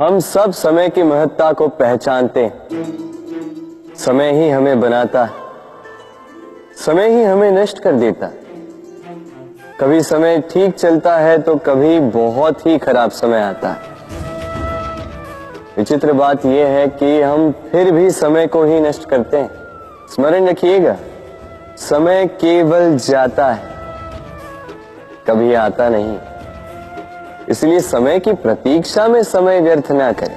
हम सब समय की महत्ता को पहचानते हैं। समय ही हमें बनाता है, समय ही हमें नष्ट कर देता है। कभी समय ठीक चलता है तो कभी बहुत ही खराब समय आता है। विचित्र बात यह है कि हम फिर भी समय को ही नष्ट करते हैं। स्मरण रखिएगा, समय केवल जाता है, कभी आता नहीं। इसलिए समय की प्रतीक्षा में समय व्यर्थ ना करें।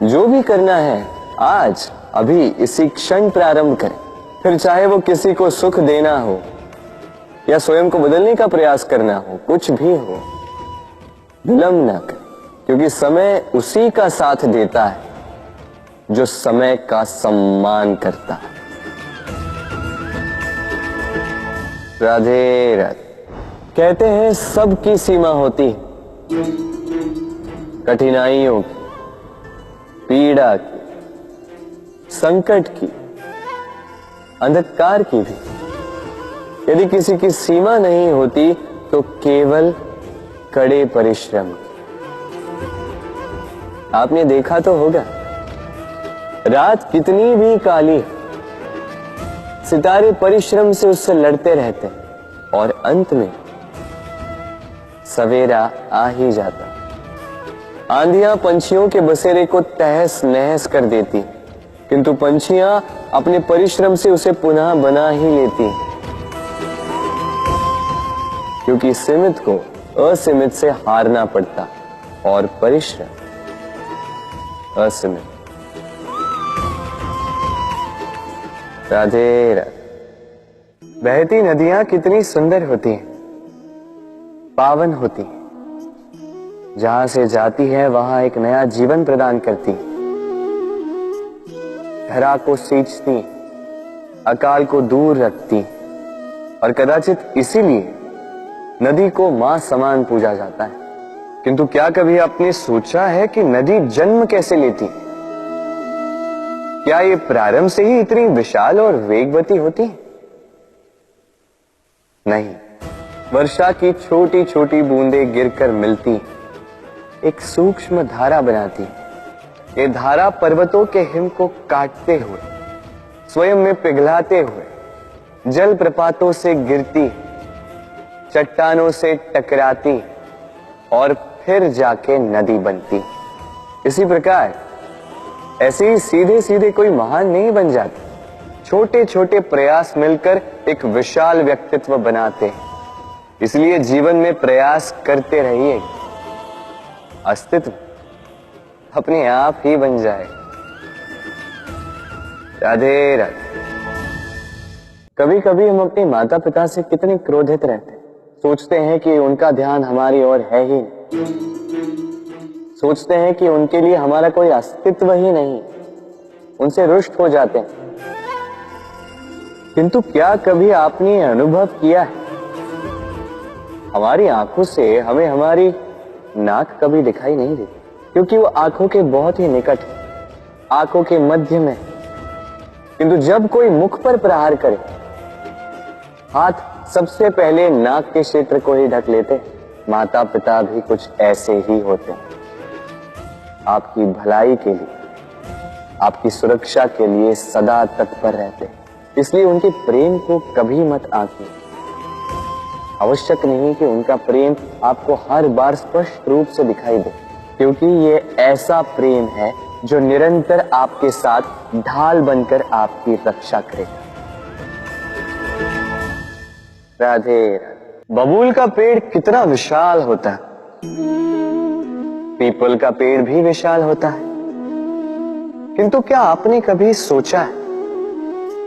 जो भी करना है आज अभी इसी क्षण प्रारंभ करें। फिर चाहे वो किसी को सुख देना हो या स्वयं को बदलने का प्रयास करना हो, कुछ भी हो, विलंब ना करें, क्योंकि समय उसी का साथ देता है जो समय का सम्मान करता है। राधे राधे। कहते हैं सबकी सीमा होती है, कठिनाइयों की, पीड़ा की, संकट की, अंधकार की भी। यदि किसी की सीमा नहीं होती तो केवल कड़े परिश्रम की। आपने देखा तो होगा, रात कितनी भी काली, सितारे परिश्रम से उससे लड़ते रहते और अंत में सवेरा आ ही जाता। आंधियां पंछियों के बसेरे को तहस नहस कर देती, किंतु पंछियां अपने परिश्रम से उसे पुनः बना ही लेती, क्योंकि सीमित को असीमित से हारना पड़ता और परिश्रम असीमित। राधे राधे। बहती नदियां कितनी सुंदर होती हैं, पावन होती हैं। जहां से जाती है वहां एक नया जीवन प्रदान करती, धरा को सींचती, अकाल को दूर रखती, और कदाचित इसीलिए नदी को मां समान पूजा जाता है। किंतु क्या कभी आपने सोचा है कि नदी जन्म कैसे लेती? क्या ये प्रारंभ से ही इतनी विशाल और वेगवती होती? नहीं, वर्षा की छोटी छोटी बूंदें गिरकर मिलती एक सूक्ष्म धारा बनाती। ये धारा पर्वतों के हिम को काटते हुए, स्वयं में पिघलाते हुए, जल प्रपातों से गिरती, चट्टानों से टकराती और फिर जाके नदी बनती। इसी प्रकार ऐसे ही सीधे सीधे कोई महान नहीं बन जाता। छोटे छोटे प्रयास मिलकर एक विशाल व्यक्तित्व बनाते हैं। इसलिए जीवन में प्रयास करते रहिए, अस्तित्व अपने आप ही बन जाए। राधे राधे। कभी कभी हम अपने माता पिता से कितने क्रोधित रहते हैं। सोचते हैं कि उनका ध्यान हमारी ओर है ही नहीं, सोचते हैं कि उनके लिए हमारा कोई अस्तित्व ही नहीं, उनसे रुष्ट हो जाते हैं। किंतु क्या कभी आपने अनुभव किया है, हमारी आंखों से हमें हमारी नाक कभी दिखाई नहीं देती, क्योंकि वो आंखों के बहुत ही निकट है, आंखों के मध्य में। किंतु जब कोई मुख पर प्रहार करे, हाथ सबसे पहले नाक के क्षेत्र को ही ढक लेते। माता पिता भी कुछ ऐसे ही होते हैं। आपकी भलाई के लिए, आपकी सुरक्षा के लिए सदा तत्पर रहते हैं। इसलिए उनके प्रेम को कभी मत आंकिए। आवश्यक नहीं कि उनका प्रेम आपको हर बार स्पष्ट रूप से दिखाई दे, क्योंकि ये ऐसा प्रेम है जो निरंतर आपके साथ ढाल बनकर आपकी रक्षा करेगा। राधे राधे। बबूल का पेड़ कितना विशाल होता है, पीपल का पेड़ भी विशाल होता है। किंतु क्या आपने कभी सोचा है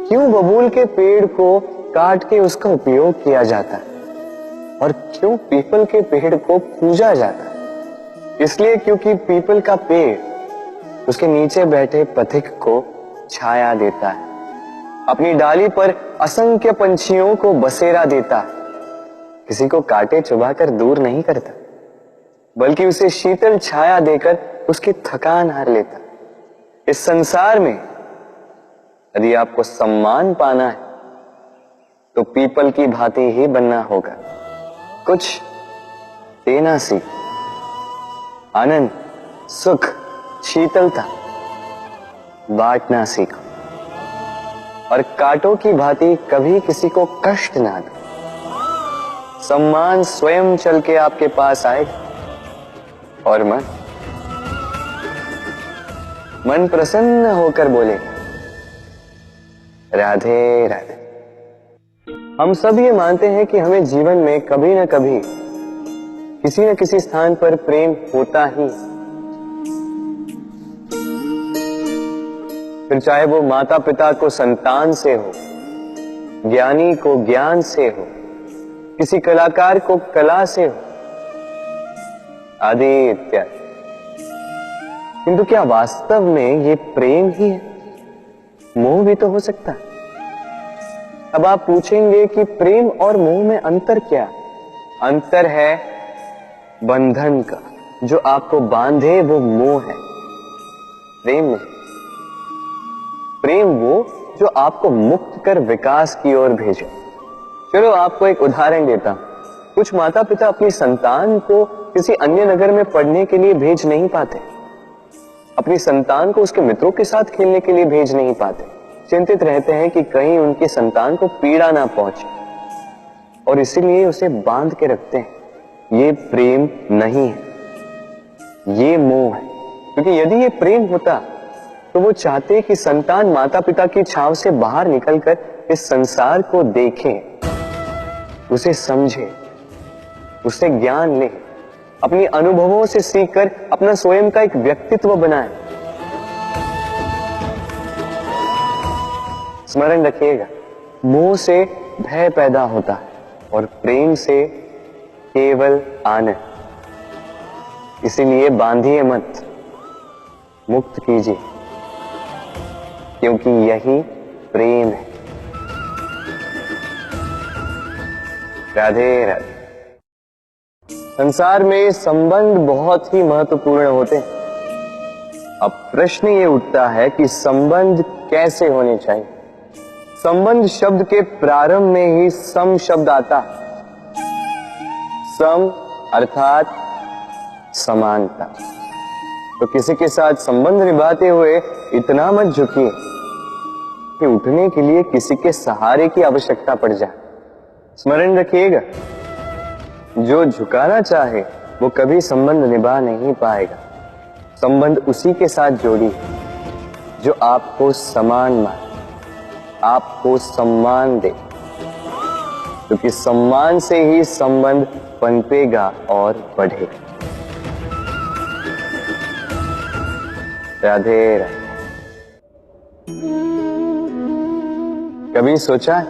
क्यों बबूल के पेड़ को काट के उसका उपयोग किया जाता है और क्यों पीपल के पेड़ को पूजा जाता है? इसलिए क्योंकि पीपल का पेड़ उसके नीचे बैठे पथिक को छाया देता है, अपनी डाली पर असंख्य पंछियों को बसेरा देता है, किसी को काटे चुभाकर दूर नहीं करता, बल्कि उसे शीतल छाया देकर उसकी थकान हार लेता। इस संसार में यदि आपको सम्मान पाना है तो पीपल की भांति ही बनना होगा। कुछ देना सीख, आनंद सुख, शीतलता बांटना सीखो और कांटों की भांति कभी किसी को कष्ट ना दो। सम्मान स्वयं चल के आपके पास आएगा और मन प्रसन्न होकर बोलेगा, राधे राधे। हम सब ये मानते हैं कि हमें जीवन में कभी ना कभी किसी न किसी स्थान पर प्रेम होता ही, फिर चाहे वो माता पिता को संतान से हो, ज्ञानी को ज्ञान से हो, किसी कलाकार को कला से हो, आदि इत्यादि। किंतु क्या वास्तव में ये प्रेम ही है? मोह भी तो हो सकता है। अब आप पूछेंगे कि प्रेम और मोह में अंतर क्या? अंतर है बंधन का। जो आपको बांधे वो मोह है, प्रेम नहीं। प्रेम वो जो आपको मुक्त कर विकास की ओर भेजे। चलो आपको एक उदाहरण देता हूं। कुछ माता पिता अपनी संतान को किसी अन्य नगर में पढ़ने के लिए भेज नहीं पाते, अपनी संतान को उसके मित्रों के साथ खेलने के लिए भेज नहीं पाते। चिंतित रहते हैं कि कहीं उनकी संतान को पीड़ा ना पहुंचे और इसीलिए उसे बांध के रखते हैं। ये प्रेम नहीं है, ये मोह है। क्योंकि यदि ये प्रेम होता तो वो चाहते कि संतान माता पिता की छाव से बाहर निकलकर इस संसार को देखे, उसे समझे, उससे ज्ञान ले, अपनी अनुभवों से सीखकर अपना स्वयं का एक व्यक्तित्व बनाए। स्मरण रखिएगा, मोह से भय पैदा होता है और प्रेम से केवल आनंद। इसीलिए बांधिए मत, मुक्त कीजिए, क्योंकि यही प्रेम है। राधे राधे। संसार में संबंध बहुत ही महत्वपूर्ण होते हैं। अब प्रश्न ये उठता है कि संबंध कैसे होने चाहिए। संबंध शब्द के प्रारंभ में ही सम शब्द आता है। सम अर्थात समानता। तो किसी के साथ संबंध निभाते हुए इतना मत झुकिए कि उठने के लिए किसी के सहारे की आवश्यकता पड़ जाए। स्मरण रखिएगा, जो झुकाना चाहे वो कभी संबंध निभा नहीं पाएगा। संबंध उसी के साथ जोड़ी जो आपको समान माने, आपको सम्मान दे, क्योंकि सम्मान से ही संबंध पनपेगा और बढ़ेगा। राधे राधे। कभी सोचा है,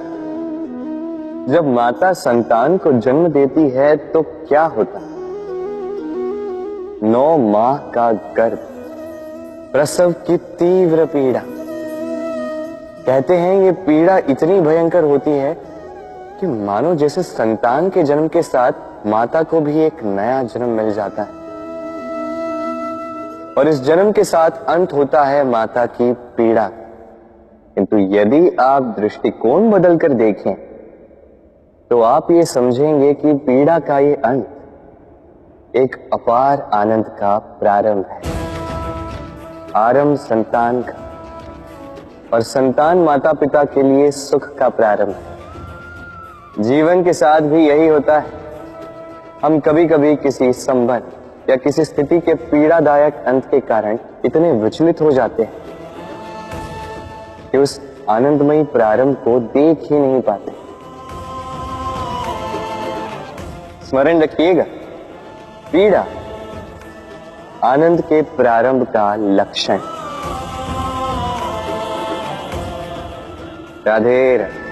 जब माता संतान को जन्म देती है तो क्या होता है? 9 माह का गर्भ, प्रसव की तीव्र पीड़ा। कहते हैं ये पीड़ा इतनी भयंकर होती है कि मानो जैसे संतान के जन्म के साथ माता को भी एक नया जन्म मिल जाता है और इस जन्म के साथ अंत होता है माता की पीड़ा। किंतु यदि आप दृष्टिकोण बदलकर देखें तो आप ये समझेंगे कि पीड़ा का ये अंत एक अपार आनंद का प्रारंभ है। आरंभ संतान का, और संतान माता पिता के लिए सुख का प्रारंभ है। जीवन के साथ भी यही होता है। हम कभी कभी किसी संबंध या किसी स्थिति के पीड़ादायक अंत के कारण इतने विचलित हो जाते हैं कि उस आनंदमयी प्रारंभ को देख ही नहीं पाते। स्मरण रखिएगा, पीड़ा आनंद के प्रारंभ का लक्षण। राधे राधे।